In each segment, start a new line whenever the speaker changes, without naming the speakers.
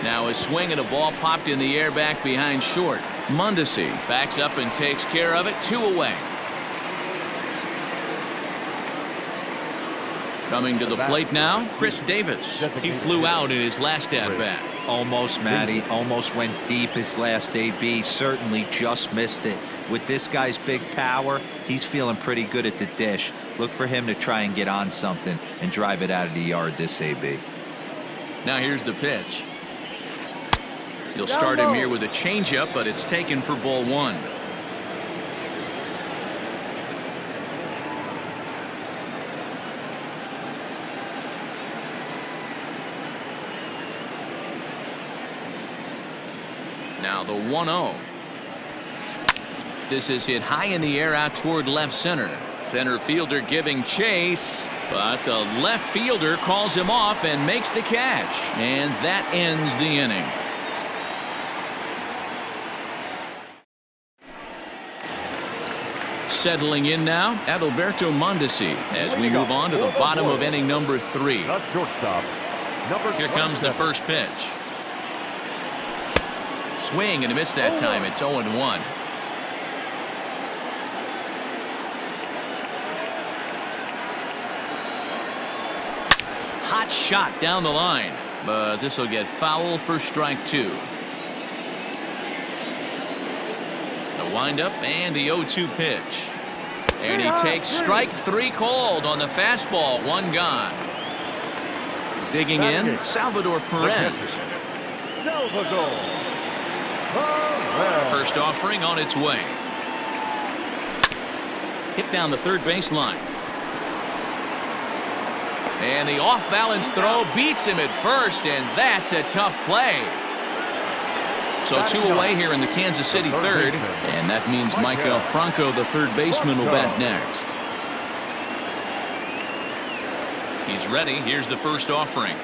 Now a swing and a ball popped in the air back behind short. Mondesi backs up and takes care of it. 2 away. Coming to the plate now, Chris Davis. He flew out in his last at-bat.
Almost, Matty. Almost went deep his last AB. Certainly just missed it. With this guy's big power, he's feeling pretty good at the dish. Look for him to try and get on something and drive it out of the yard this AB.
Now here's the pitch. You'll start him here with a changeup, but it's taken for ball 1. Now the 1-0. This is hit high in the air out toward left center. Center fielder giving chase, but the left fielder calls him off and makes the catch, and that ends the inning. Settling in now, Adalberto Mondesi, as we move on to the bottom of inning number 3. Here comes the first pitch. Swing and a miss that time. It's 0-1. Hot shot down the line, but this will get foul for strike 2. The windup and the 0-2 pitch. And he takes strike 3 called on the fastball. 1 gone. Digging in, Salvador Perez. First offering on its way. Hit down the third baseline. And the off-balance throw beats him at first, and that's a tough play. So 2 away here in the Kansas City third, and that means Michael Franco, the third baseman, will bat next. He's ready. Here's the first offering.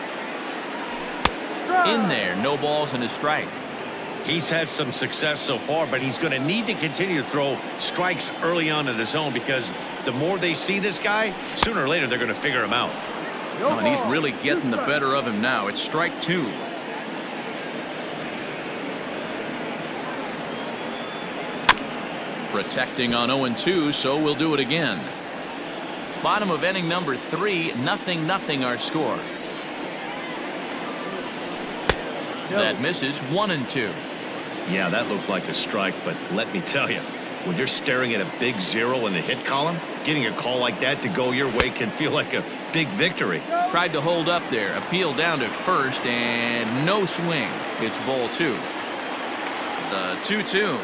In there, no balls and a strike.
He's had some success so far, but he's going to need to continue to throw strikes early on in the zone, because the more they see this guy, sooner or later they're going to figure him out.
Oh, and he's really getting the better of him now. It's strike 2. Protecting on 0-2, so we'll do it again. Bottom of inning number 3, 0-0 our score. That misses. 1-2.
Yeah, that looked like a strike, but let me tell you, when you're staring at a big 0 in the hit column, getting a call like that to go your way can feel like a big victory.
Tried to hold up there, appeal down to first, and no swing. It's ball 2. The 2-2.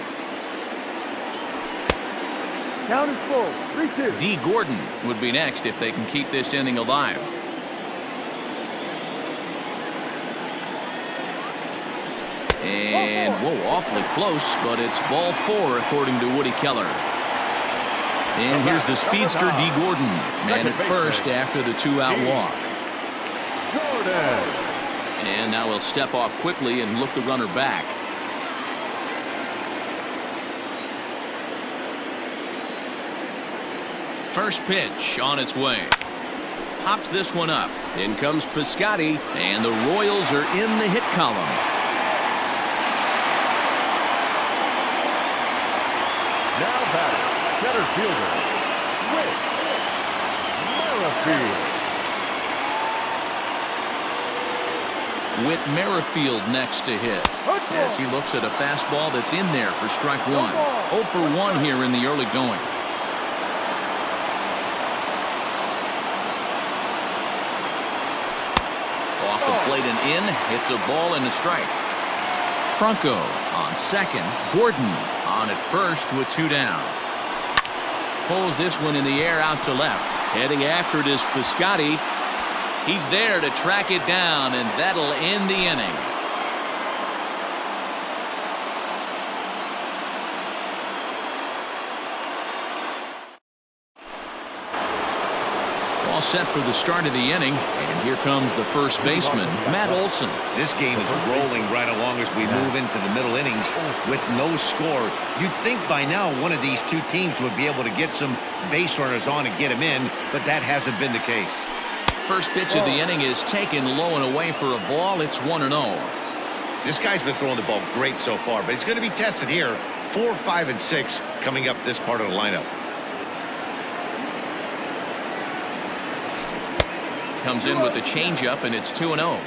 Count is full. 3-2.
D. Gordon would be next if they can keep this inning alive. And, whoa, awfully close, but it's ball 4 according to Woody Keller. And here's the speedster, D. Gordon, man at first after the 2-out walk. And now he'll step off quickly and look the runner back. First pitch on its way. Pops this one up. In comes Piscotty, and the Royals are in the hit column.
Now batting, center fielder, Whit Merrifield.
Whit Merrifield next to hit. As he looks at a fastball that's in there for strike 1. 0 for 1 here in the early going. Off the plate and in. It's a ball and a strike. Franco on second. Gordon on at first with 2 down. Pulls this one in the air out to left. Heading after it is Piscotty. He's there to track it down, and that'll end the inning. All set for the start of the inning, and here comes the first baseman, Matt Olson.
This game is rolling right along as we move into the middle innings with no score. You'd think by now one of these two teams would be able to get some base runners on and get them in, but that hasn't been the case.
First pitch of the inning is taken low and away for a ball. It's 1-0.
This guy's been throwing the ball great so far, but he's going to be tested here. 4, 5, and 6 coming up this part of the lineup.
Comes in with the changeup, and it's 2-0.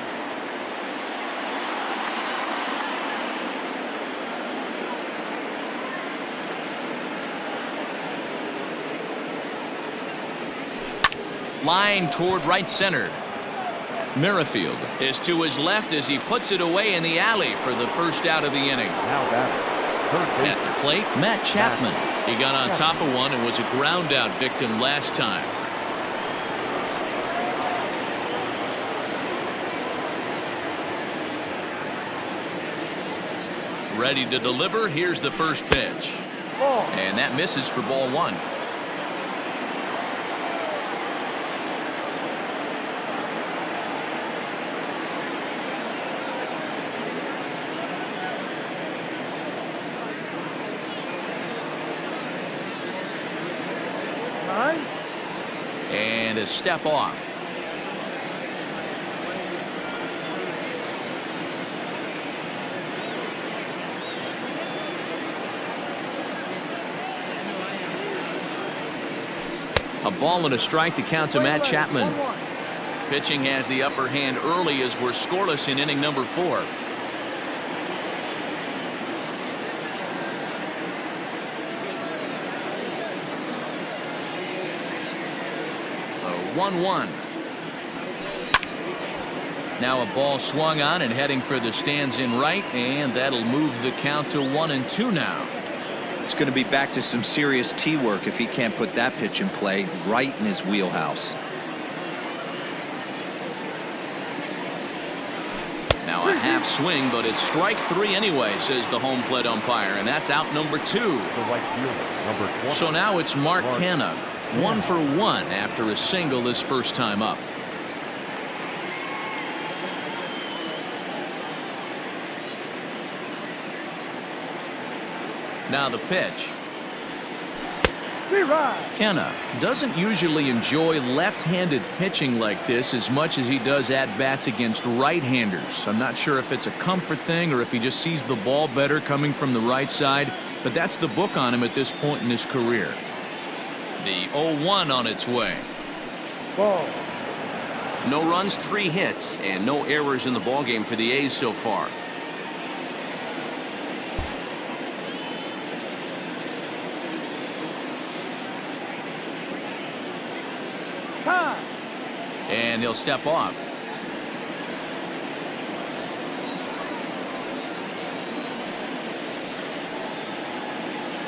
Line toward right center. Merrifield is to his left as he puts it away in the alley for the first out of the inning.
Now batting,
At the plate, Matt Chapman. He got on top of one and was a ground out victim last time. Ready to deliver. Here's the first pitch. And that misses for ball 1. And a step off. A ball and a strike to count to Matt Chapman. Pitching has the upper hand early as we're scoreless in inning number 4. A 1-1. Now a ball swung on and heading for the stands in right, and that'll move the count to 1-2 now.
It's going to be back to some serious tee work if he can't put that pitch in play right in his wheelhouse.
Now a half swing, but it's strike 3 anyway, says the home plate umpire, and that's out number 2.
the right fielder, number 20.
So now it's Mark Canha, 1 for 1 after a single his first time up. Now the pitch. Canha doesn't usually enjoy left-handed pitching like this as much as he does at-bats against right-handers. I'm not sure if it's a comfort thing or if he just sees the ball better coming from the right side, but that's the book on him at this point in his career. The 0-1 on its way.
Ball.
No runs, 3 hits, and no errors in the ballgame for the A's so far. And he'll step off.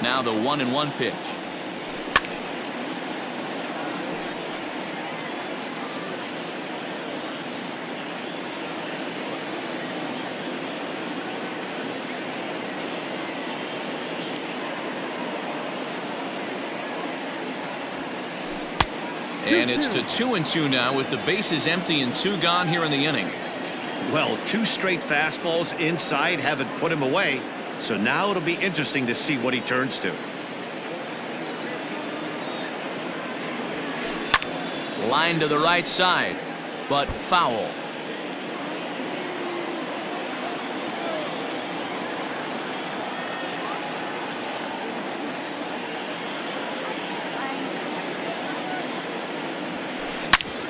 Now the 1-1 pitch. And it's to 2-2 now with the bases empty and 2 gone here in the inning.
Well, 2 straight fastballs inside haven't put him away. So now it'll be interesting to see what he turns to.
Line to the right side, but foul.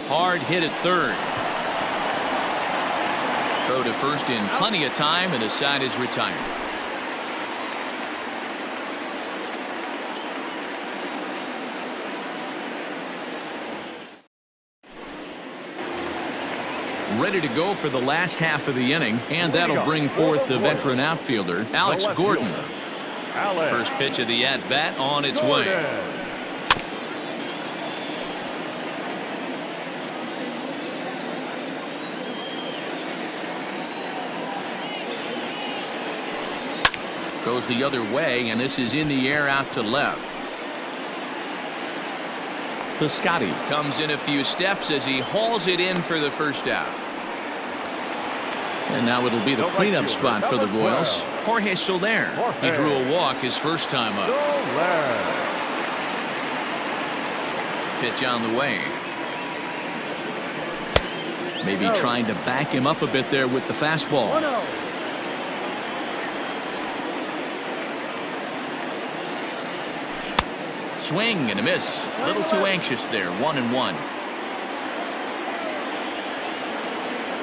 Hard hit at third. Throw to first in plenty of time, and the side is retired. Ready to go for the last half of the inning, and that'll bring forth the veteran outfielder, Alex Gordon. First pitch of the at-bat on its way. Goes the other way, and this is in the air out to left. Piscotty comes in a few steps as he hauls it in for the first out. And now it'll be the cleanup spot for the Royals. Jorge Soler. He drew a walk his first time up. Pitch on the way. Maybe trying to back him up a bit there with the fastball. Swing and a miss. A little too anxious there. 1-1.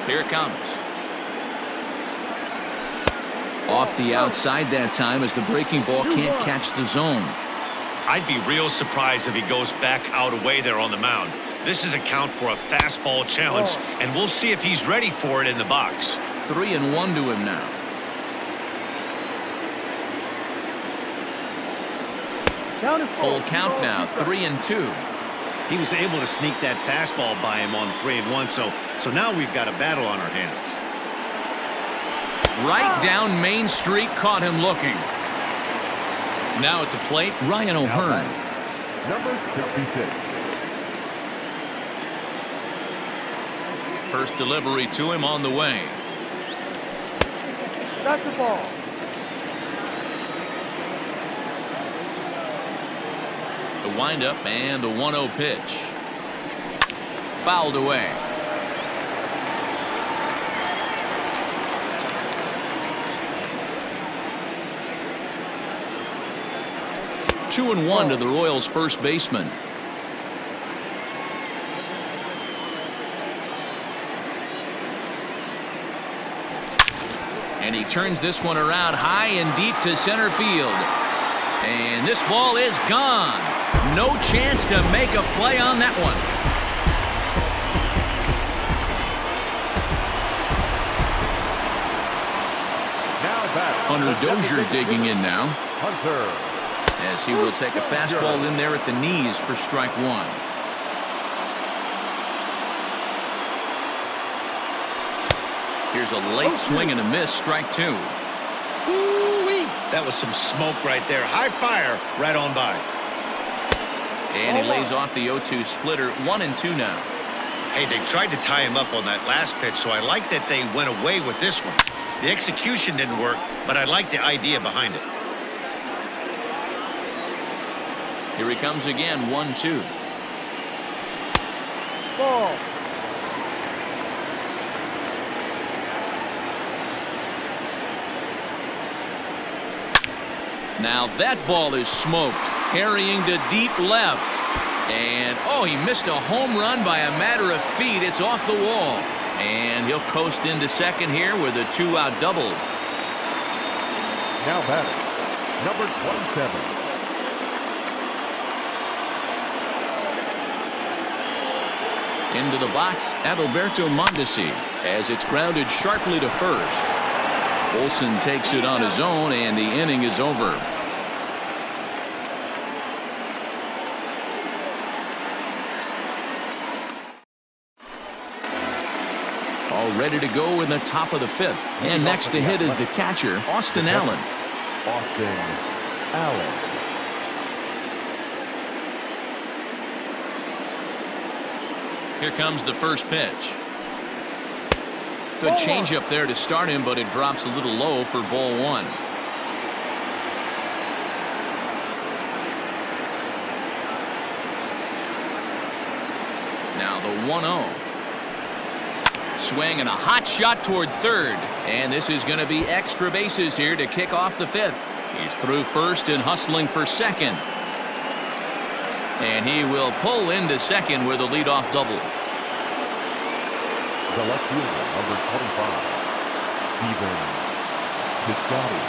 Here it comes. Off the outside that time as the breaking ball can't catch the zone.
I'd be real surprised if he goes back out away there on the mound. This is a count for a fastball challenge, and we'll see if he's ready for it in the box.
3-1 to him now. Full count now. 3-2.
He was able to sneak that fastball by him on 3-1, so now we've got a battle on our hands.
Right down Main Street, caught him looking. Now at the plate, Ryan O'Hearn.
Number 66.
First delivery to him on the way.
That's the ball.
The windup and the 1-0 pitch. Fouled away. Two and one to the Royals' first baseman. And he turns this one around high and deep to center field. And this ball is gone. No chance to make a play on that one.
Now back.
Hunter Dozier digging in now,
Hunter.
as he will take a fastball in there at the knees for strike one. Here's a late swing and a miss, strike two.
Ooh-wee. That was some smoke right there. High fire right on by.
And he lays off the 0-2 splitter. 1-2 now.
Hey, they tried to tie him up on that last pitch, so I like that they went away with this one. The execution didn't work, but I like the idea behind it.
Here he comes again. 1-2.
Ball.
Now that ball is smoked, carrying to deep left. And, oh, he missed a home run by a matter of feet. It's off the wall. And he'll coast into second here with a two-out double.
Now batting. Number 27.
Into the box, Adalberto Mondesi, as it's grounded sharply to first. Olsen takes it on his own, and the inning is over. All ready to go in the top of the fifth. And next to hit is the catcher, Austin Allen.
Austin Allen.
Here comes the first pitch. Good changeup there to start him, but it drops a little low for ball one. Now the 1-0. Swing and a hot shot toward third. And this is going to be extra bases here to kick off the fifth. He's through first and hustling for second. And he will pull into second with a leadoff double.
The left fielder, number 25, Stephen Piscotty.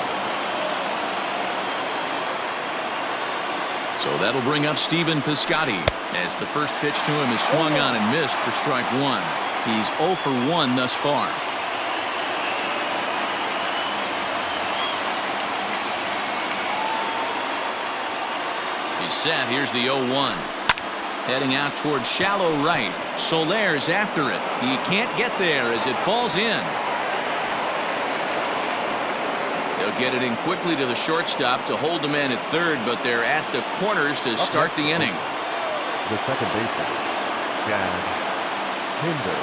So that'll bring up Stephen Piscotty as the first pitch to him is swung on and missed for strike one. He's 0 for 1 thus far. He's set. Here's the 0-1. Heading out towards shallow right. Soler's after it. He can't get there as it falls in. They'll get it in quickly to the shortstop to hold the man at third, but they're at the corners to start the inning.
The second baseman, Chad Pinder.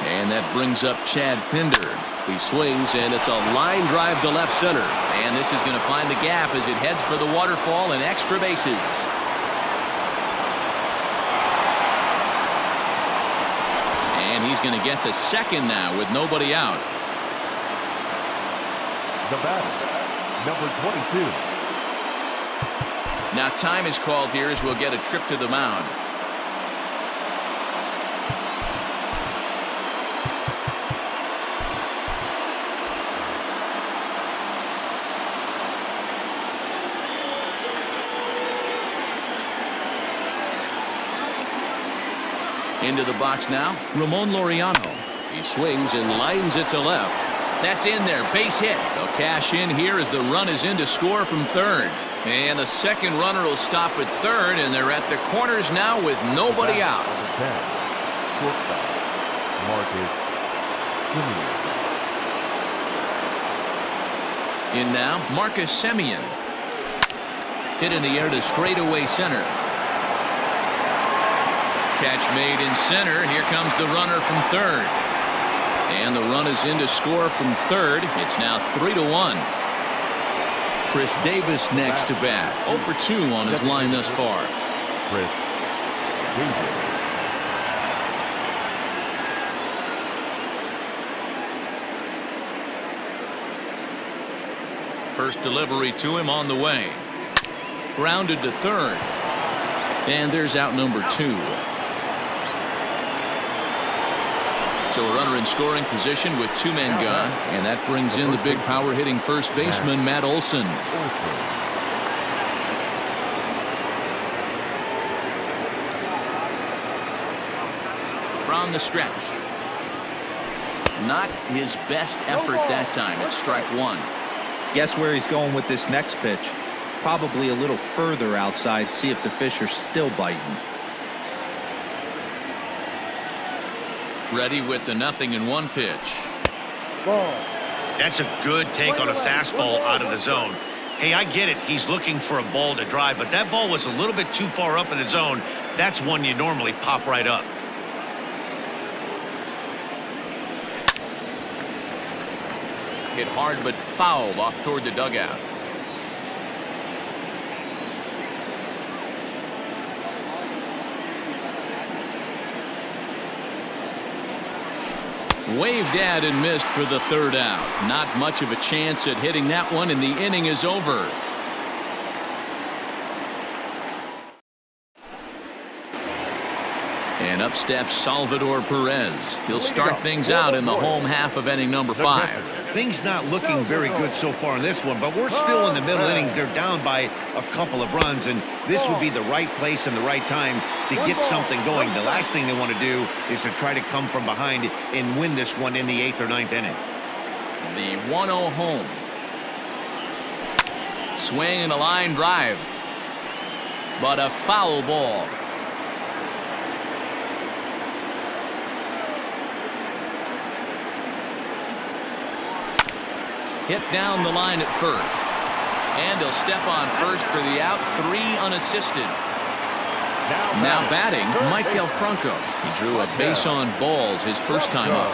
And that brings up Chad Pinder. He swings, and it's a line drive to left center. And this is going to find the gap as it heads for the waterfall and extra bases. And he's going to get to second now with nobody out.
The batter, number 22.
Now time is called here as we'll get a trip to the mound. Into the box now, Ramon Laureano. He swings and lines it to left. That's in there, base hit. They'll cash in here as the run is in to score from third. And the second runner will stop at third, and they're at the corners now with nobody out.
Shortstop, Marcus Semien.
In now, Marcus Semien. Hit in the air to straightaway center. Catch made in center. Here comes the runner from third. And the run is in to score from third. It's now 3-1. Chris Davis next to bat. 0 for 2 on his line thus far.
Chris Davis.
First delivery to him on the way. Grounded to third. And there's out number 2. So a runner in scoring position with 2 men gone, and that brings in the big power hitting first baseman Matt Olson. From the stretch. Not his best effort that time. It's strike 1.
Guess where he's going with this next pitch? Probably a little further outside, see if the fish are still biting.
Ready with the 0-1 pitch.
That's a good take on a fastball out of the zone. Hey, I get it. He's looking for a ball to drive, but that ball was a little bit too far up in the zone. That's one you normally pop right up.
Hit hard but fouled off toward the dugout. Waved at and missed for the third out. Not much of a chance at hitting that one, and the inning is over. And up steps Salvador Perez. He'll start things out in the home half of inning number 5.
Things not looking very good so far in this one, but we're still in the middle innings. They're down by a couple of runs, and this would be the right place and the right time to get something going. The last thing they want to do is to try to come from behind and win this one in the 8th or 9th inning.
The 1-0 home. Swing and a line drive. But a foul ball. Hit down the line at first. And he'll step on first for the out. 3 unassisted. Now batting, Michael Franco. He drew a base on balls his first time up.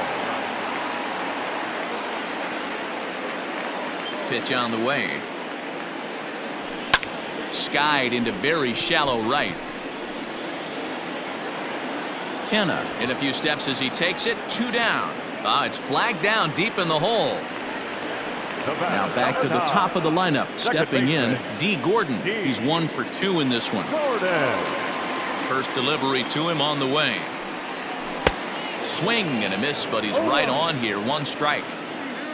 Pitch on the way. Skied into very shallow right. Kenna in a few steps as he takes it. 2 down. It's flagged down deep in the hole. Now back to the top of the lineup. Stepping in, D. Gordon. He's 1 for 2 in this one. First delivery to him on the way. Swing and a miss, but he's right on here. 1 strike.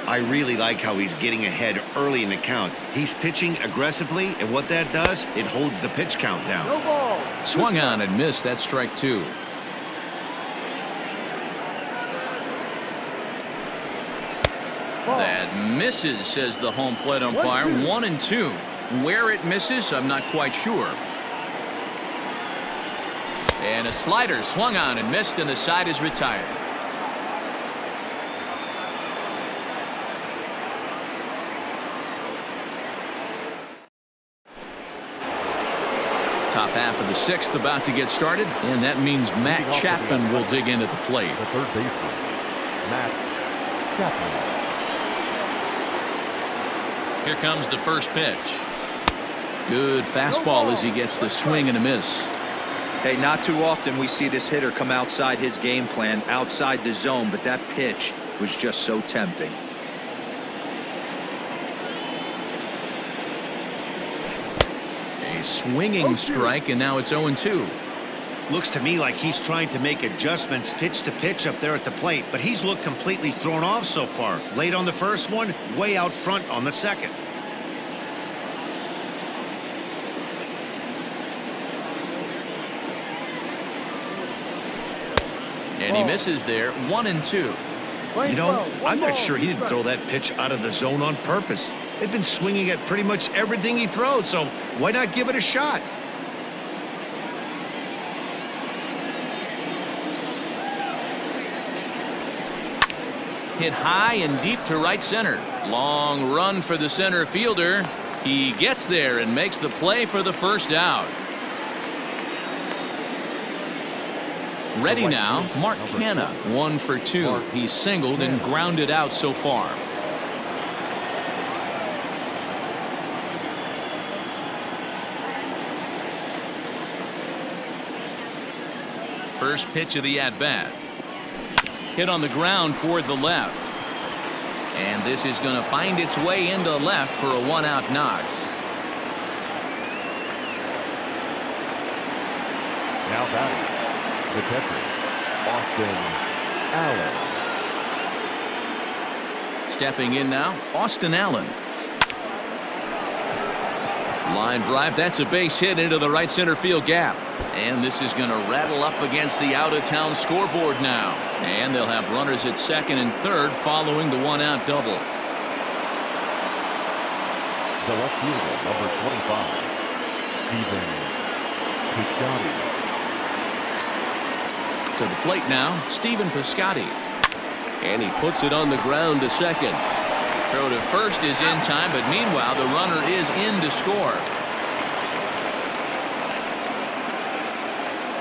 I really like how he's getting ahead early in the count. He's pitching aggressively, and what that does, it holds the pitch count down.
Swung on and missed. That's strike 2. That misses, says the home plate umpire. 1-2. Where it misses, I'm not quite sure. And a slider swung on and missed, and the side is retired. Top half of the 6th about to get started, and that means Matt Chapman will dig in at the plate.
The third baseman, Matt Chapman.
Here comes the first pitch. Good fastball as he gets the swing and a miss.
Hey, not too often we see this hitter come outside his game plan, outside the zone, but that pitch was just so tempting.
A swinging strike, and now it's 0-2.
Looks to me like he's trying to make adjustments pitch to pitch up there at the plate, but he's looked completely thrown off so far. Late on the first one, way out front on the second.
And he misses there, 1-2.
You know, I'm not sure he didn't throw that pitch out of the zone on purpose. They've been swinging at pretty much everything he throws, so why not give it a shot?
Hit high and deep to right center. Long run for the center fielder. He gets there and makes the play for the first out. Ready now, Mark Canha, 1 for 2. He's singled and grounded out so far. First pitch of the at-bat. Hit on the ground toward the left. And this is going to find its way into left for a 1-out knock.
Now batting, the catcher, Austin Allen.
Stepping in now, Austin Allen. Line drive, that's a base hit into the right center field gap. And this is going to rattle up against the out-of-town scoreboard now. And they'll have runners at second and third following the 1-out double.
The left fielder, number 25, Stephen Piscotty.
To the plate now, Stephen Piscotty. And he puts it on the ground to second. Throw to first is in time, but meanwhile the runner is in to score.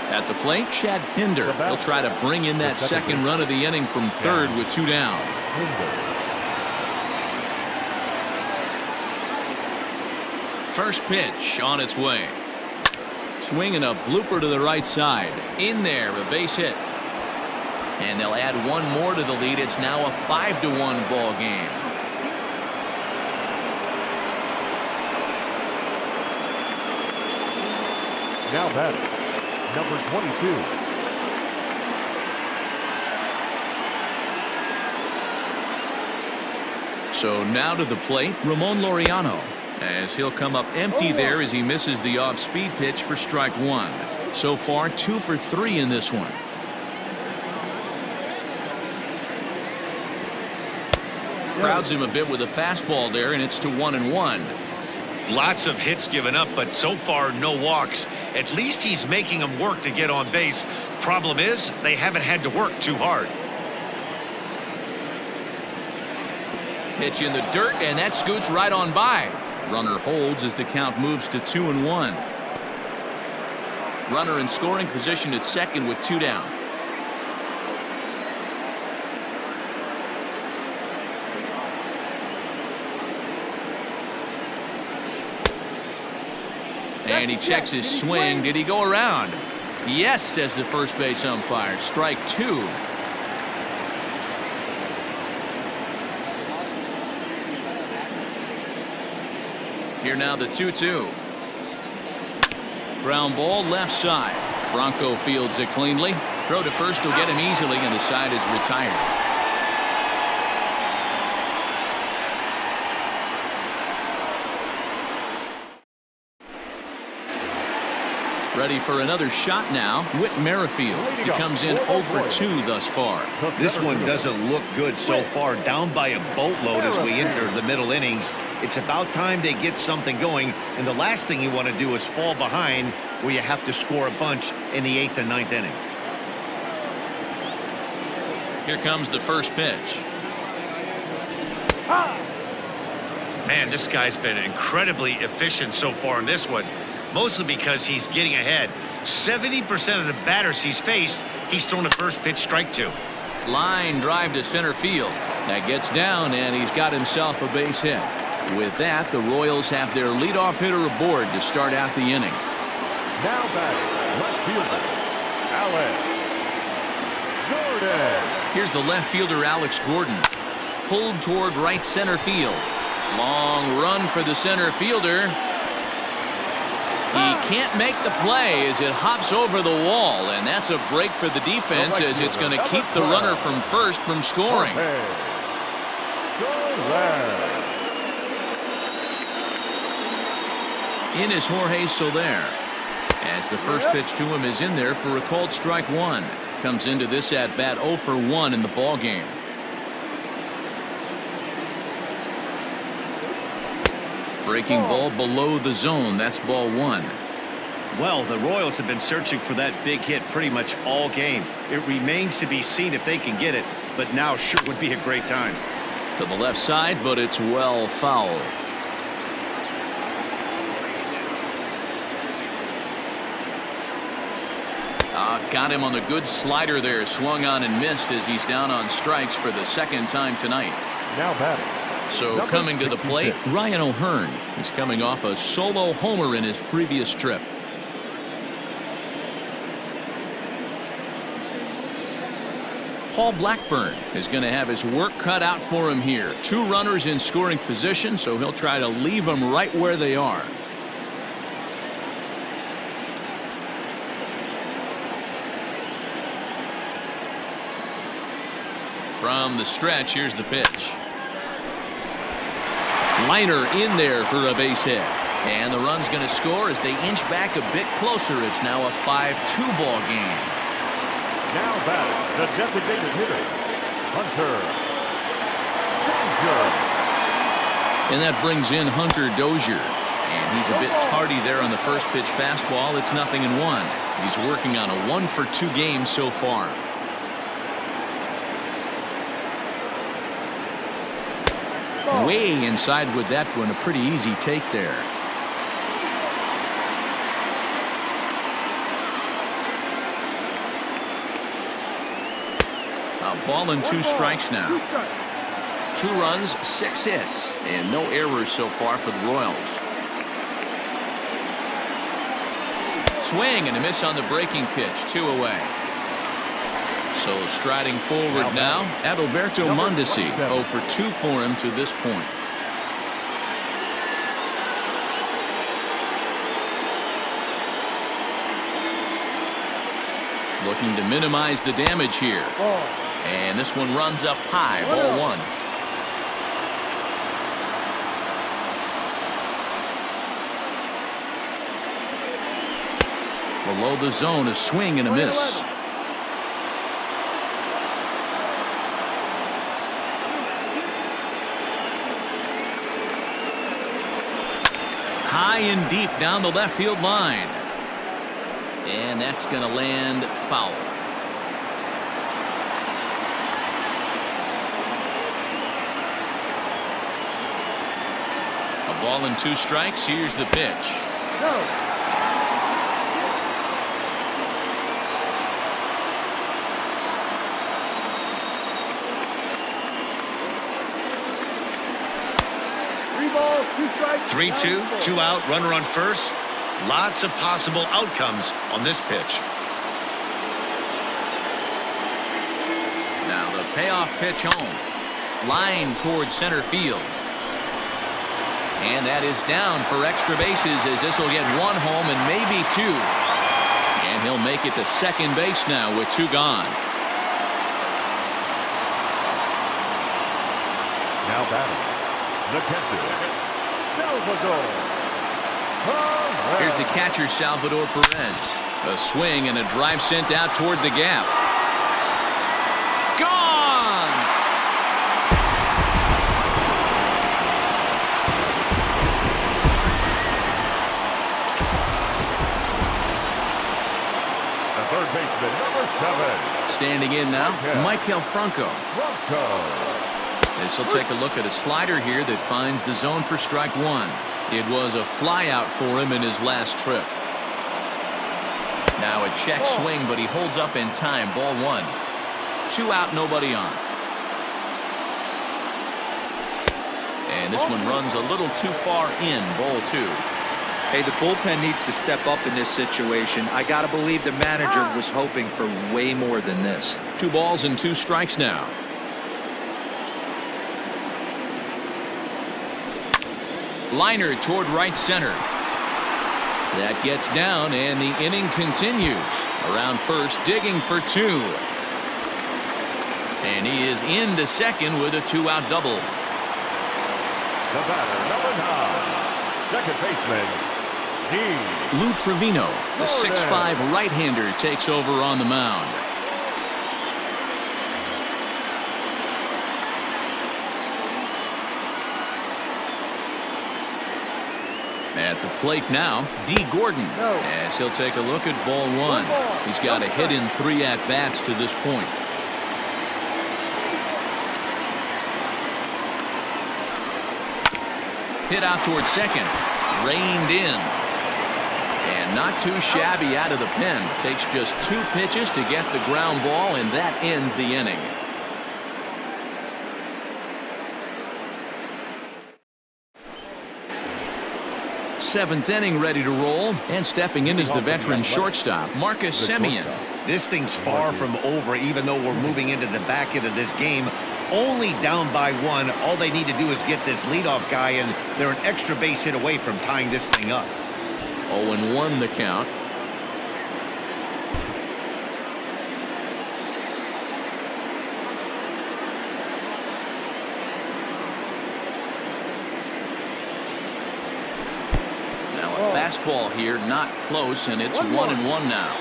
At the plate, Chad Pinder. He'll try to bring in that second run of the inning from third with 2 down. First pitch on its way. Swinging a blooper to the right side. In there, a base hit. And they'll add one more to the lead. It's now a 5-1 ball game.
Now batting, number 22.
So now to the plate, Ramon Laureano, as he'll come up empty there as he misses the off-speed pitch for strike 1. So far, 2 for 3 in this one. Crowds him a bit with a fastball there, and it's to 1-1.
Lots of hits given up, but so far no walks. At least he's making them work to get on base. Problem is, they haven't had to work too hard.
Pitch in the dirt, and that scoots right on by. Runner holds as the count moves to 2-1. Runner in scoring position at second with 2 down. And he checks his swing. Did he go around? Yes, says the first base umpire. Strike 2. Here now the 2-2. Ground ball left side. Bronco fields it cleanly. Throw to first will get him easily, and the side is retired. Ready for another shot now. Whit Merrifield. He comes in 0 for 2 thus far.
This one doesn't look good so far. Down by a boatload as we enter the middle innings. It's about time they get something going. And the last thing you want to do is fall behind where you have to score a bunch in the 8th and 9th inning.
Here comes the first pitch.
Man, this guy's been incredibly efficient so far in this one. Mostly because he's getting ahead. 70% of the batters he's faced, he's thrown a first pitch strike to.
Line drive to center field. That gets down, and he's got himself a base hit. With that, the Royals have their leadoff hitter aboard to start out the inning.
Now batting, left fielder, Alex Gordon.
Here's the left fielder, Alex Gordon. Pulled toward right center field. Long run for the center fielder. He can't make the play as it hops over the wall, and that's a break for the defense as it's going to keep the runner from first from scoring. In is Jorge Soler, as the first pitch to him is in there for a called strike one. Comes into this at bat 0 for 1 in the ball game. Breaking ball below the zone. That's ball 1.
Well, the Royals have been searching for that big hit pretty much all game. It remains to be seen if they can get it, but now sure would be a great time.
To the left side, but it's well fouled. Got him on the good slider there. Swung on and missed as he's down on strikes for the second time tonight.
Now batting.
So coming to the plate, Ryan O'Hearn. He's coming off a solo homer in his previous trip. Paul Blackburn is going to have his work cut out for him here. 2 runners in scoring position, so he'll try to leave them right where they are. From the stretch, here's the pitch. Liner in there for a base hit. And the run's going to score as they inch back a bit closer. It's now a 5-2 ball game.
Now batting, the designated hitter, Hunter Dozier.
And that brings in Hunter Dozier. And he's a bit tardy there on the first pitch fastball. It's 0-1. He's working on a 1-for-2 game so far. Way inside with that one. A pretty easy take there. A ball and 2 strikes now. 2 runs, 6 hits, and no errors so far for the Royals. Swing and a miss on the breaking pitch. 2 away. So striding forward now, Adalberto Mondesi. 0 for 2 for him to this point. Looking to minimize the damage here. And this one runs up high. Ball 1. Below the zone, a swing and a miss. High and deep down the left field line. And that's going to land foul. A ball and 2 strikes. Here's the pitch.
Go.
3-2, 2 out, runner on first. Lots of possible outcomes on this pitch.
Now the payoff pitch home. Line towards center field. And that is down for extra bases as this will get 1 home and maybe 2. And he'll make it to second base now with 2 gone.
Now batting, the catcher, Salvador.
Here's the catcher, Salvador Perez. A swing and a drive sent out toward the gap. Gone!
The third baseman, number 7.
Standing in now, Maikel Franco. This will take a look at a slider here that finds the zone for strike 1. It was a flyout for him in his last trip. Now a check swing, but he holds up in time. Ball 1. 2 out, nobody on. And this one runs a little too far in. Ball 2.
Hey, the bullpen needs to step up in this situation. I got to believe the manager was hoping for way more than this.
2 balls and 2 strikes now. Liner toward right center. That gets down, and the inning continues. Around first, digging for two. And he is into second with a 2-out double.
The batter, number 9, second baseman, D.
Lou Trevino, the 6'5" right-hander, takes over on the mound. At the plate now, D. Gordon, as he'll take a look at ball one. He's got a hit in 3 at-bats to this point. Hit out towards second, reined in. And not too shabby out of the pen. Takes just 2 pitches to get the ground ball, and that ends the inning. Seventh inning ready to roll, and stepping in is the veteran shortstop, Marcus Semien.
This thing's far from over, even though we're moving into the back end of this game. Only down by 1. All they need to do is get this leadoff guy, and they're an extra base hit away from tying this thing up.
0-1 the count. Now a fastball here, not close, and it's 1-1 now.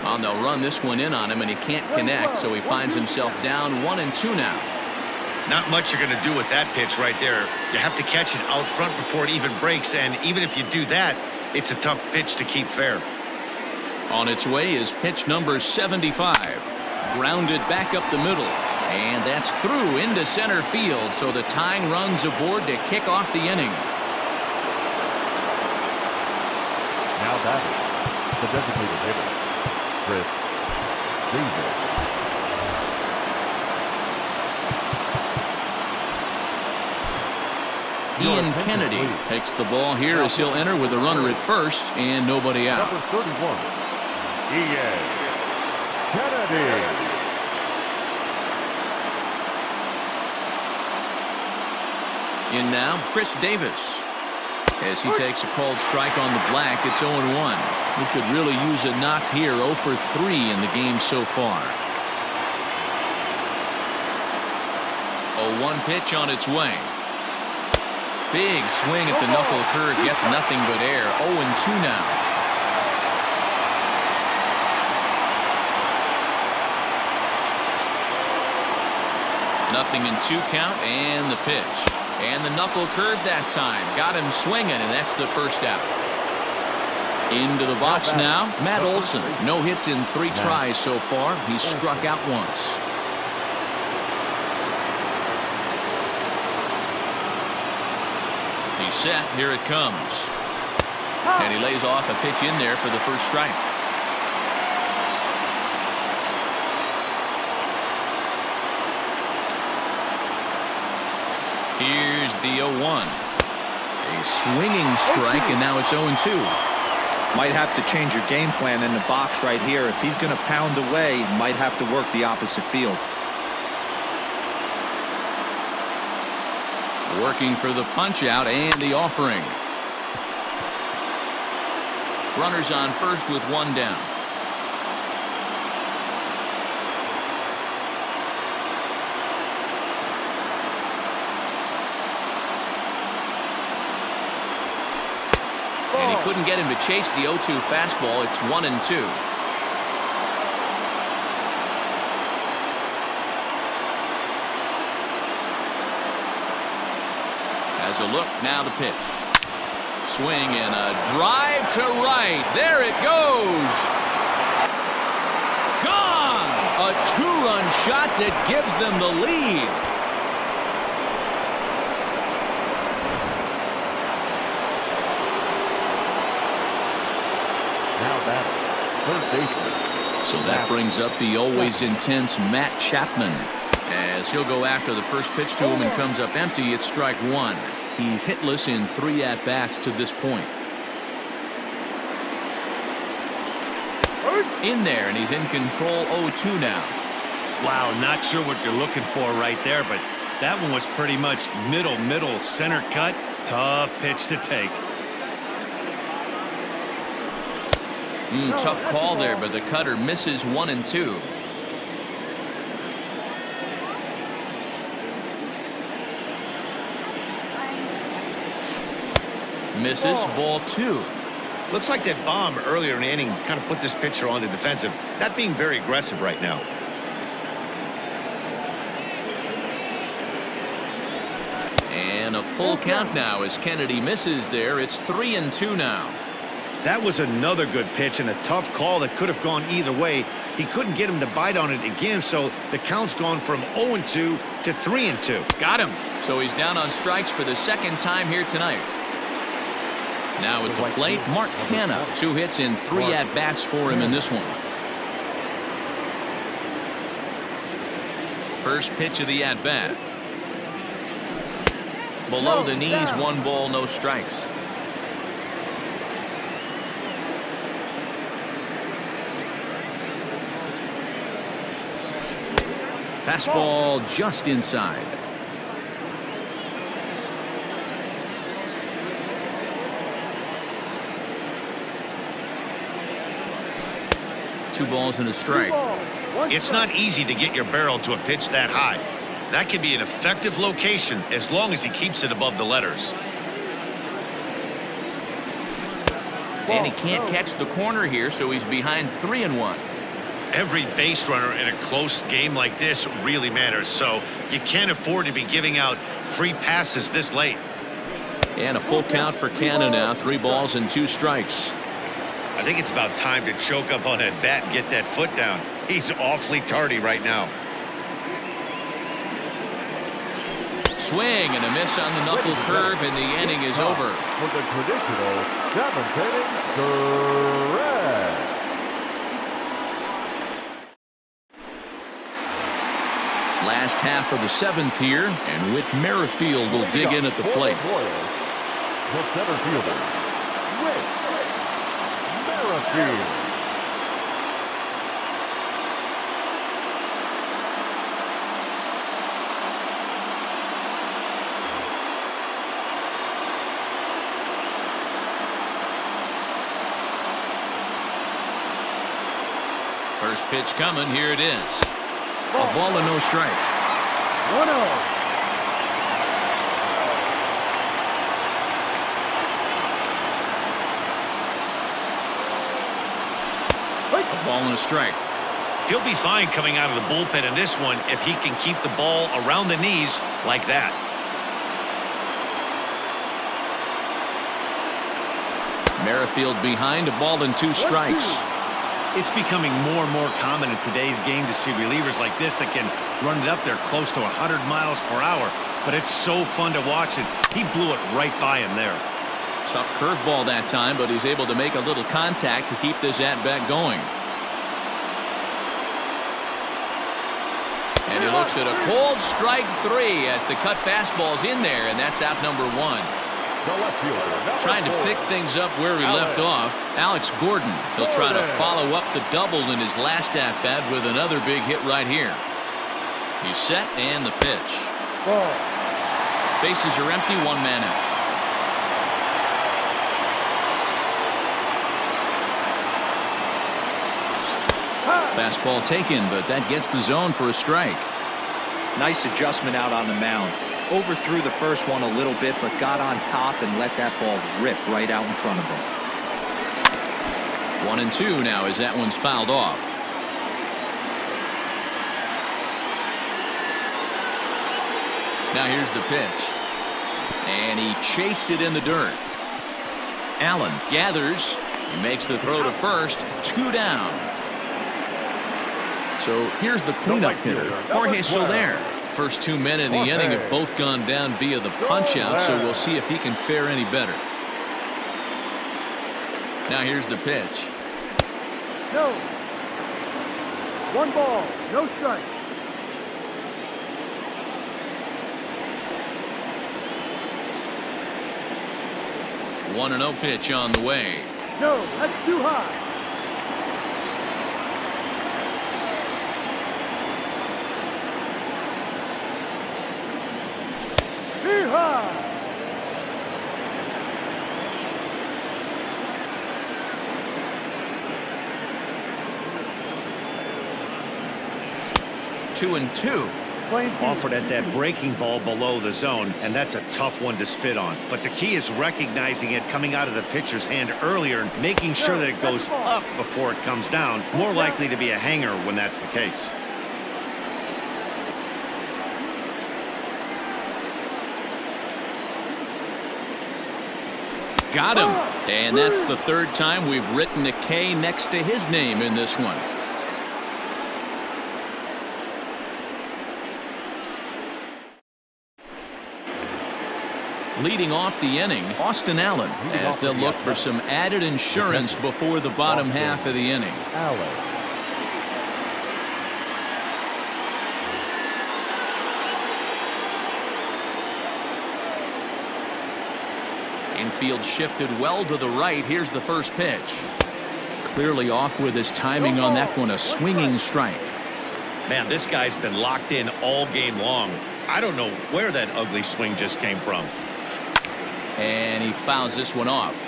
And they'll run this one in on him, and he can't connect, so he finds himself down 1-2 now.
Not much you're going to do with that pitch right there. You have to catch it out front before it even breaks, and even if you do that, it's a tough pitch to keep fair.
On its way is pitch number 75. Grounded back up the middle, and that's through into center field, so the tying run's aboard to kick off the inning.
Now batting, the designated hitter, Chris Davis.
Ian Kennedy takes the ball here as he'll enter with a runner at first and nobody out.
Number 31, Ian Kennedy.
In now, Chris Davis. As he takes a called strike on the black, it's 0-1. He could really use a knock here, 0 for 3 in the game so far. 0-1 pitch on its way. Big swing at the knuckle curve, gets nothing but air. 0-2 now. Nothing in 2 count, and the pitch. And the knuckle curve that time. Got him swinging, and that's the first out. Into the box now, Matt Olson. No hits in 3 tries so far. He's struck out once. He's set. Here it comes. And he lays off a pitch in there for the first strike. Here's the 0-1. A swinging strike, and now it's 0-2.
Might have to change your game plan in the box right here. If he's going to pound away, might have to work the opposite field.
Working for the punch out and the offering. Runners on first with 1 down. And he couldn't get him to chase the 0-2 fastball. It's 1-2. As a look, now the pitch. Swing and a drive to right. There it goes. Gone! A 2-run shot that gives them the lead. So that brings up the always intense Matt Chapman. As he'll go after the first pitch to him and comes up empty, it's strike 1. He's hitless in 3 at-bats to this point. In there, and he's in control. 0-2 now.
Wow, not sure what you're looking for right there, but that one was pretty much middle, center cut. Tough pitch to take.
Tough call there, but the cutter misses 1 and 2. Misses, ball 2.
Looks like that bomb earlier in the inning kind of put this pitcher on the defensive. Not being very aggressive right now.
And a full count now as Kennedy misses there. It's 3 and 2 now.
That was another good pitch and a tough call that could have gone either way. He couldn't get him to bite on it again, so the count's gone from 0 and 2 to 3 and 2.
Got him. So he's down on strikes for the second time here tonight. Now at the plate, Mark Hanna. 2 hits in 3 at-bats for him in this one. First pitch of the at-bat. Below the knees, 1 ball, no strikes. Fastball just inside. Two balls and a strike.
It's not easy to get your barrel to a pitch that high. That can be an effective location as long as he keeps it above the letters.
And he can't catch the corner here, so he's behind 3 and 1.
Every base runner in a close game like this really matters, so you can't afford to be giving out free passes this late.
And a full count for Canna now. 3 balls and 2 strikes.
I think it's about time to choke up on that bat and get that foot down. He's awfully tardy right now.
Swing and a miss on the knuckle curve, and the inning is over.
For the traditional demonstrating correct.
Last half of the 7th here, and Whit Merrifield will dig in at the plate.
The center fielder, Whit Merrifield.
First pitch coming. Here it is. A ball and no strikes.
1-0.
A ball and a strike.
He'll be fine coming out of the bullpen in this one if he can keep the ball around the knees like that.
Merrifield behind, a ball and 2 strikes.
It's becoming more and more common in today's game to see relievers like this that can run it up there close to 100 miles per hour. But it's so fun to watch it. He blew it right by him there.
Tough curveball that time, but he's able to make a little contact to keep this at-bat going. And he looks at a cold strike 3 as the cut fastball's in there, and that's out number 1. Trying to pick things up where he left off, Alex Gordon. He'll try to follow up the double in his last at-bat with another big hit right here. He's set and the pitch. Bases are empty, 1 man out. Fastball taken, but that gets the zone for a strike.
Nice adjustment out on the mound. Overthrew the first one a little bit, but got on top and let that ball rip right out in front of him.
1 and 2 now as that one's fouled off. Now here's the pitch. And he chased it in the dirt. Allen gathers. He makes the throw to first. 2 down. So here's the cleanup hitter, Jorge Soler. First 2 men in the inning have both gone down via the punch-out, so we'll see if he can fare any better. Now here's the pitch.
No. 1 ball, no strike.
1-0 pitch on the way.
No, that's too high.
2-2.
Offered at that breaking ball below the zone, and that's a tough one to spit on. But the key is recognizing it coming out of the pitcher's hand earlier and making sure that it goes up before it comes down. More likely to be a hanger when that's the case.
Got him. And that's the third time we've written a K next to his name in this one. Leading off the inning, Austin Allen, as they'll look for some added insurance before the bottom half of the inning. Infield shifted well to the right. Here's the first pitch. Clearly off with his timing on that one, a swinging strike.
Man, this guy's been locked in all game long. I don't know where that ugly swing just came from.
And he fouls this one off.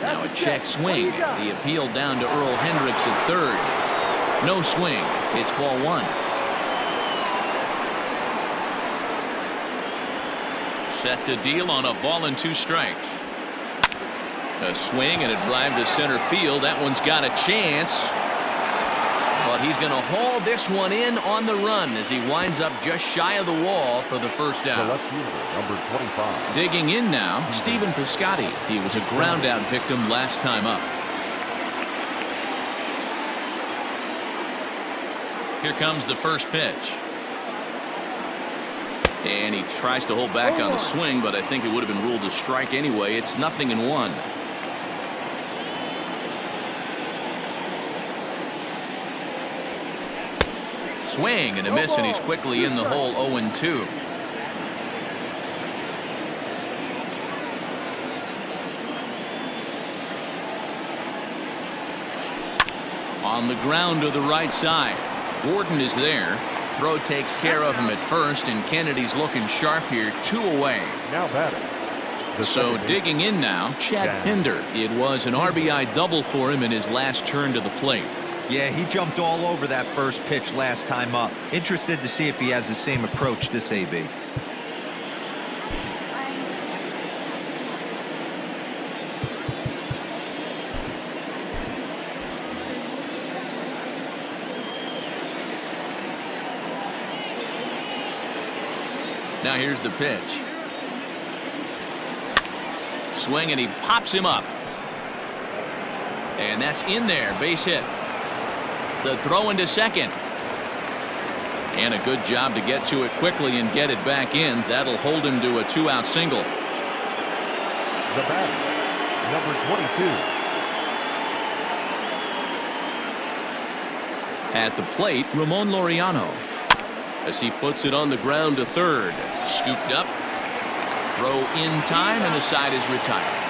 Now a check swing. The appeal down to Earl Hendricks at third. No swing. It's ball one. Set to deal on a ball and 2 strikes. A swing and a drive to center field. That one's got a chance. But he's going to haul this one in on the run as he winds up just shy of the wall for the first out.
Number 25.
Digging in now, Stephen Piscotty. He was a ground out victim last time up. Here comes the first pitch. And he tries to hold back on the swing, but I think it would have been ruled a strike anyway. It's 0-1. Swing and a miss, and he's quickly in the hole. 0-2. On the ground to the right side. Gordon is there. Throw takes care of him at first, and Kennedy's looking sharp here. 2 away.
Now batter.
So digging in now, Chad Pinder. It was an RBI double for him in his last turn to the plate.
Yeah, he jumped all over that first pitch last time up. Interested to see if he has the same approach this AB.
Now here's the pitch. Swing, and he pops him up. And that's in there. Base hit. The throw into second. And a good job to get to it quickly and get it back in. That'll hold him to a 2-out single.
The batter, number 22.
At the plate, Ramon Laureano. As he puts it on the ground to third. Scooped up. Throw in time, and the side is retired.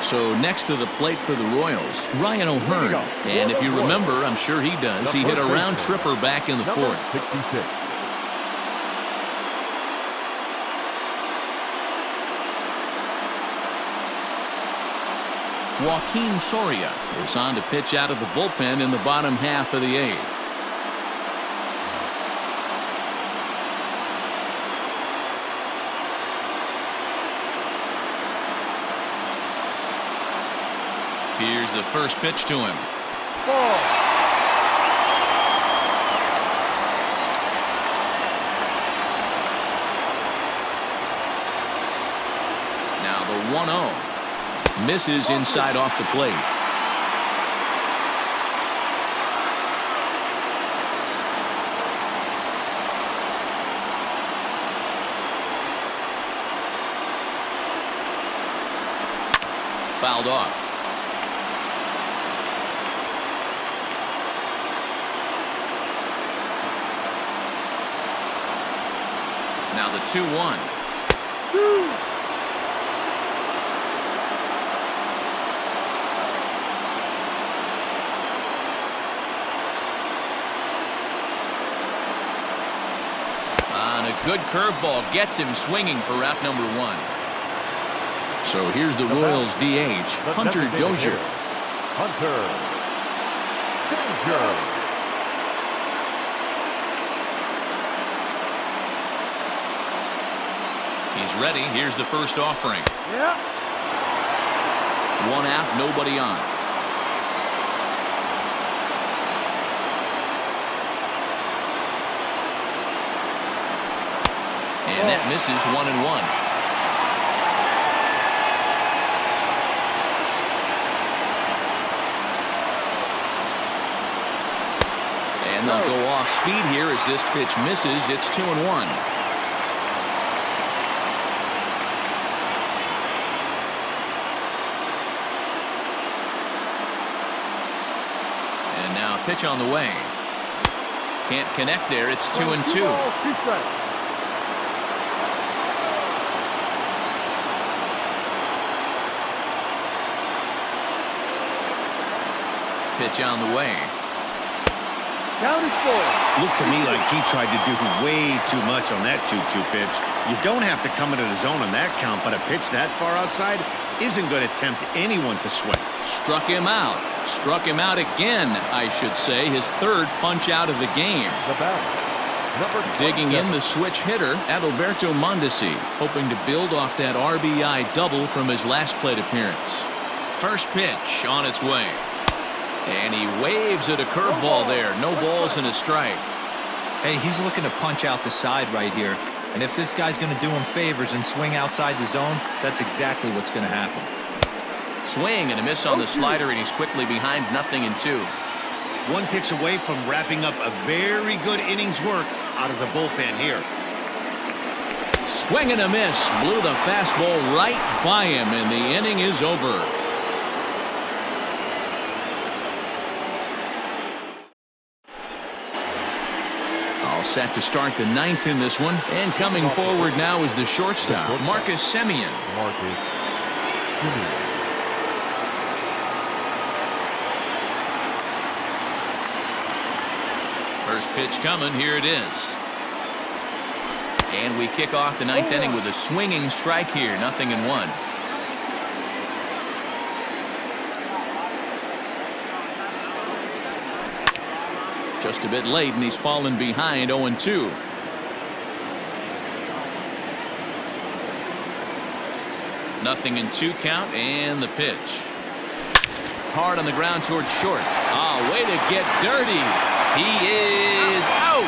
So next to the plate for the Royals, Ryan O'Hearn. And if you remember, I'm sure he does, he hit a round tripper back in the fourth.
66.
Joaquin Soria is on to pitch out of the bullpen in the bottom half of the eighth. Here's the first pitch to him.
Ball.
Now the 1-0. Misses inside off the plate. Fouled off. Now the 2-1. Good curveball gets him swinging for out number 1. So here's the Royals DH, Hunter Dozier.
Hunter Dozier.
He's ready. Here's the first offering.
Yeah.
1 out, nobody on. And that misses 1-1. And they'll go off speed here as this pitch misses. It's 2-1. And now pitch on the way. Can't connect there. It's 2-2. Pitch on the way.
Count is 4.
Looked to me like he tried to do way too much on that 2-2 pitch. You don't have to come into the zone on that count, but a pitch that far outside isn't going to tempt anyone to swing.
Struck him out. Struck him out again, I should say. His 3rd punch out of the game.
The batter, number
Digging in the switch hitter, Adalberto Mondesi, hoping to build off that RBI double from his last plate appearance. First pitch on its way. And he waves at a curveball there. No balls and a strike.
Hey, he's looking to punch out the side right here. And if this guy's going to do him favors and swing outside the zone, that's exactly what's going to happen.
Swing and a miss on the slider, and he's quickly behind 0-2.
1 pitch away from wrapping up a very good innings work out of the bullpen here.
Swing and a miss. Blew the fastball right by him, and the inning is over. All set to start the 9th in this one. And coming forward now is the shortstop, Marcus Semien.
Marcus Semien.
First pitch coming. Here it is. And we kick off the 9th inning with a swinging strike here. 0-1. Just a bit late, and he's fallen behind 0-2. Nothing in 2 count, and the pitch. Hard on the ground towards short. Ah, way to get dirty. He is out.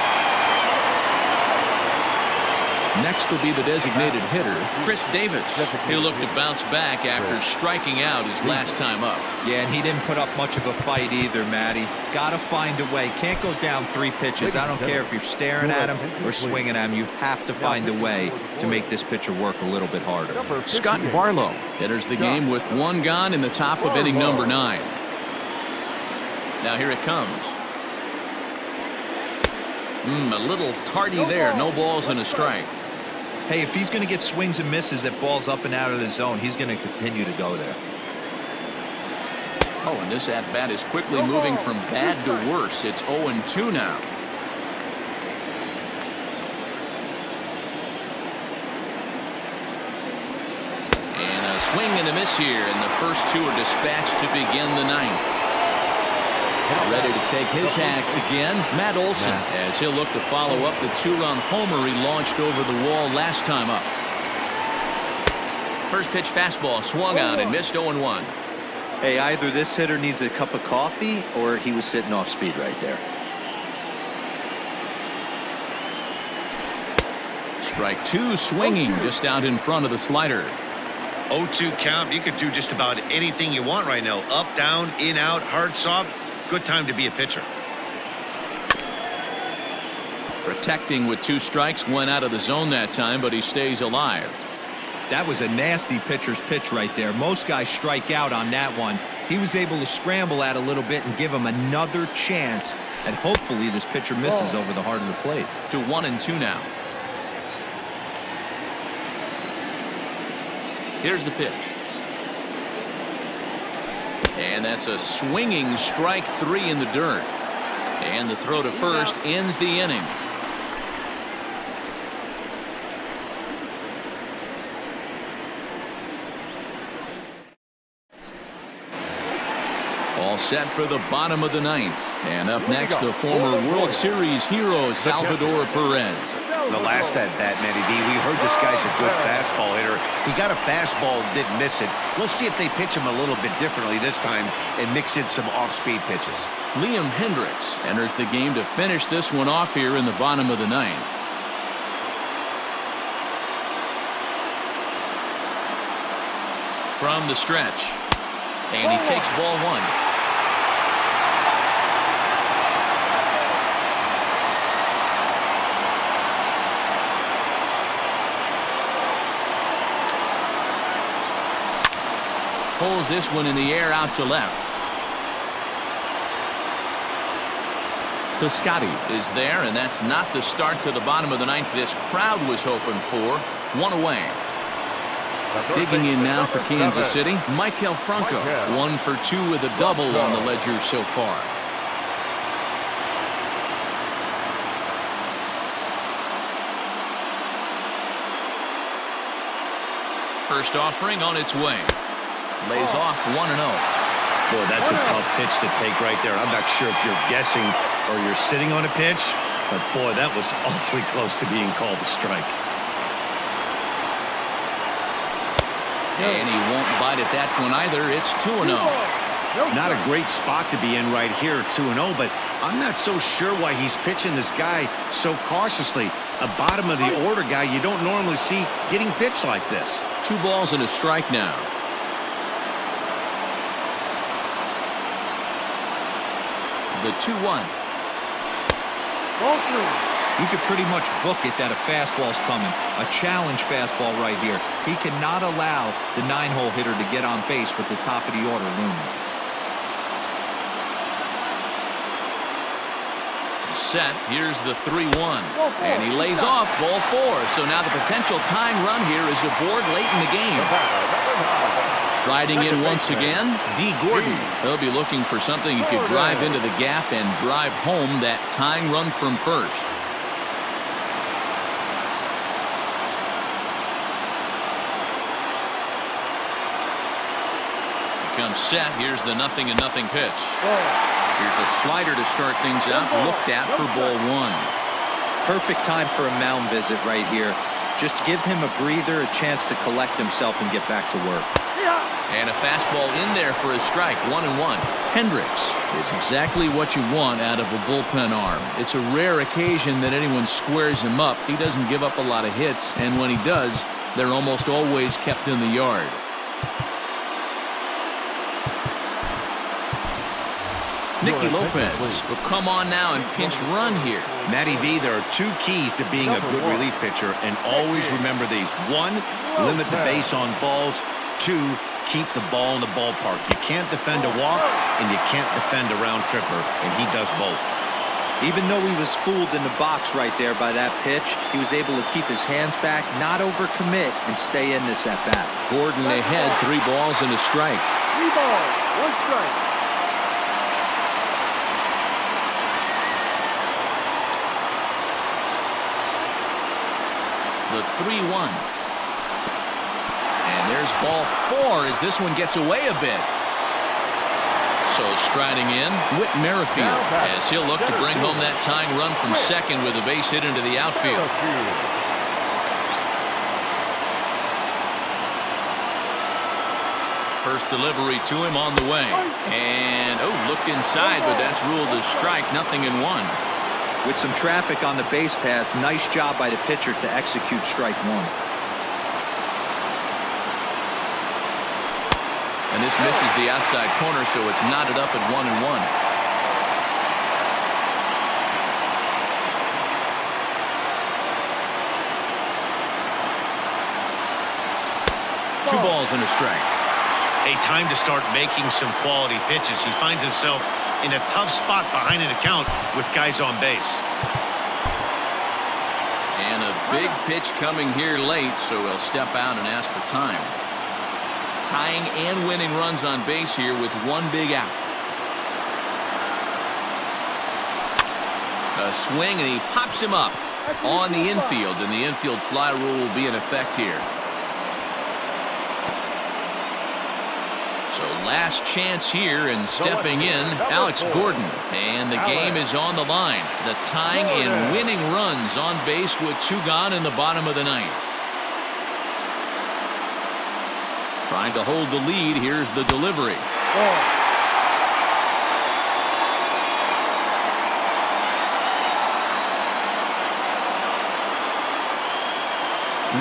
Next will be the designated hitter, Chris Davis. He'll look to bounce back after striking out his last time up.
Yeah, and he didn't put up much of a fight either, Matty. Got to find a way. Can't go down 3 pitches. I don't care if you're staring at him or swinging at him. You have to find a way to make this pitcher work a little bit harder.
Scott Barlow enters the game with 1 gone in the top of inning number 9. Now here it comes. A little tardy there. No balls and a strike.
Hey, if he's going to get swings and misses at balls up and out of the zone, he's going to continue to go there.
Oh, and this at-bat is quickly moving from bad to worse. It's 0-2 now. And a swing and a miss here, and the first 2 are dispatched to begin the 9th. Ready to take his hacks again, Matt Olson, as he'll look to follow up the 2-run homer he launched over the wall last time up. First pitch fastball swung on and missed 0-1.
Hey, either this hitter needs a cup of coffee or he was sitting off speed right there.
Strike 2 swinging just out in front of the slider.
0-2 count. You could do just about anything you want right now. Up, down, in, out, hard, soft. Good time to be a pitcher.
Protecting with 2 strikes, went out of the zone that time, but he stays alive.
That was a nasty pitcher's pitch right there. Most guys strike out on that one. He was able to scramble at a little bit and give him another chance, and hopefully this pitcher misses over the heart of the plate.
To 1-2 now. Here's the pitch. And that's a swinging strike 3 in the dirt. And the throw to first ends the inning. all set for the bottom of the ninth. And up next, the former World Series hero, Salvador Perez.
The last at bat, Matty V, we heard this guy's a good fastball hitter. He got a fastball and didn't miss it. We'll see if they pitch him a little bit differently this time and mix in some off-speed pitches.
Liam Hendricks enters the game to finish this one off here in the bottom of the ninth. From the stretch. And he takes ball one. Pulls this one in the air out to left. Piscotty is there, and that's not the start to the bottom of the ninth this crowd was hoping for. One away. Digging in now for Kansas City, Maikel Franco. 1 for 2 with a double on the ledger so far. First offering on its way. Lays off 1-0.
Boy, that's a tough pitch to take right there. I'm not sure if you're guessing or you're sitting on a pitch, but boy, that was awfully close to being called a strike.
And he won't bite at that one either. It's 2-0.
Not a great spot to be in right here, 2-0, but I'm not so sure why he's pitching this guy so cautiously. A bottom of the order guy you don't normally see getting pitched like this.
2 balls and a strike now. The 2-1.
You could pretty much book it that a fastball's coming. A challenge fastball right here. He cannot allow the 9-hole hitter to get on base with the top of the order looming.
Set. Here's the 3-1. And he lays off ball 4. So now the potential tying run here is aboard late in the game. Riding in once again, D. Gordon. He'll be looking for something he could drive into the gap and drive home that tying run from first. Comes set. Here's the 0-0 pitch. Here's a slider to start things out. Looked at for ball 1.
Perfect time for a mound visit right here. Just give him a breather, a chance to collect himself and get back to work.
And a fastball in there for a strike. 1-1. Hendricks is exactly what you want out of a bullpen arm. It's a rare occasion that anyone squares him up. He doesn't give up a lot of hits, and when he does, they're almost always kept in the yard. Nicky Lopez will come on now and pinch run here.
Matty V, there are 2 keys to being a good relief pitcher, and always remember these. 1, limit the base on balls. 2, keep the ball in the ballpark. You can't defend a walk, and you can't defend a round tripper, and he does both.
Even though he was fooled in the box right there by that pitch, he was able to keep his hands back, not overcommit, and stay in this at-bat.
Gordon ahead, 3 balls and a strike.
3 balls, 1 strike.
The 3-1. And there's ball 4 as this one gets away a bit. So striding in, Whit Merrifield, as he'll look to bring home that tying run from second with a base hit into the outfield. First delivery to him on the way. And, looked inside, but that's ruled a strike, 0-1.
With some traffic on the base paths, nice job by the pitcher to execute strike 1.
And this misses the outside corner, so it's knotted up at 1-1. Two balls and a strike.
A time to start making some quality pitches. He finds himself in a tough spot behind an account with guys on base.
And a big pitch coming here late, so he'll step out and ask for time. Tying and winning runs on base here with 1 big out. A swing, and he pops him up on the infield, and the infield fly rule will be in effect here. So last chance here, and stepping in, Alex Gordon. And the game is on the line. The tying and winning runs on base with 2 gone in the bottom of the 9th. Trying to hold the lead. Here's the delivery.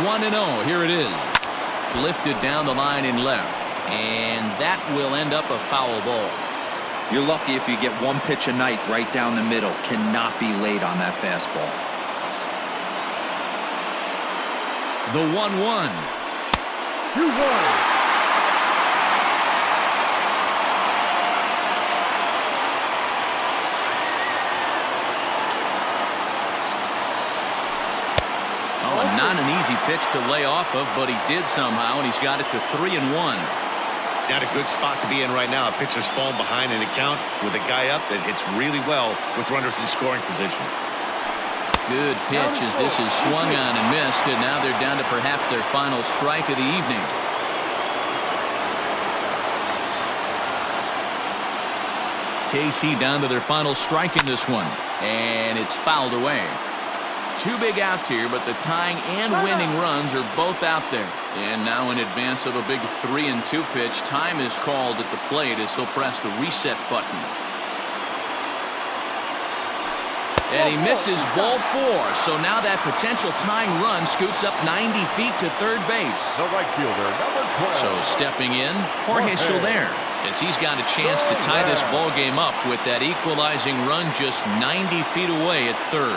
1-0. Here it is. Lifted down the line in left. And that will end up a foul ball.
You're lucky if you get 1 pitch a night right down the middle. Cannot be late on that fastball.
The 1-1.
2-1.
Not an easy pitch to lay off of, but he did somehow, and he's got it to 3-1.
Not a good spot to be in right now. A pitcher's falling behind in the count with a guy up that hits really well with runners in scoring position.
Good pitch as this is swung on and missed, and now they're down to perhaps their final strike of the evening. KC down to their final strike in this one, and it's fouled away. 2 big outs here, but the tying and winning runs are both out there. And now in advance of a big 3-2 pitch, time is called at the plate as he'll press the reset button. And he misses ball 4, so now that potential tying run scoots up 90 feet to third base.
The right fielder, number 12.
So stepping in, Jorge Soler, as he's got a chance to tie this ball game up with that equalizing run just 90 feet away at third.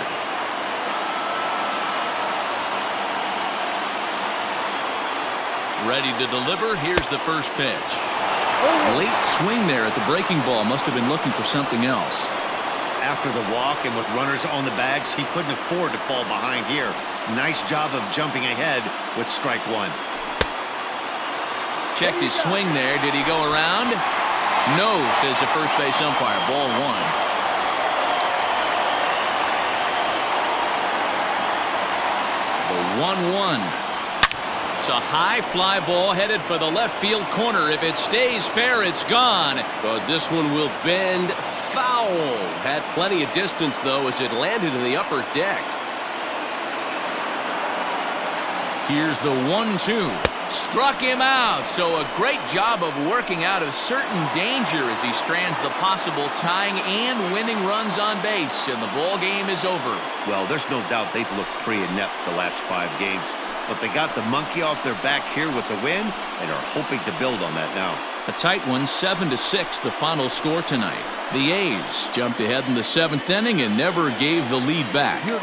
Ready to deliver. Here's the first pitch. Late swing there at the breaking ball. Must have been looking for something else.
After the walk and with runners on the bags, he couldn't afford to fall behind here. Nice job of jumping ahead with strike 1.
Checked his swing there. Did he go around? No, says the first base umpire. Ball 1. The 1-1. It's a high fly ball headed for the left field corner. If it stays fair, it's gone. But this one will bend foul. Had plenty of distance, though, as it landed in the upper deck. Here's the 1-2. Struck him out. So a great job of working out of certain danger as he strands the possible tying and winning runs on base. And the ball game is over.
Well, there's no doubt they've looked pretty inept the last 5 games. But they got the monkey off their back here with the win and are hoping to build on that now.
A tight one, 7-6, the final score tonight. The A's jumped ahead in the 7th inning and never gave the lead back.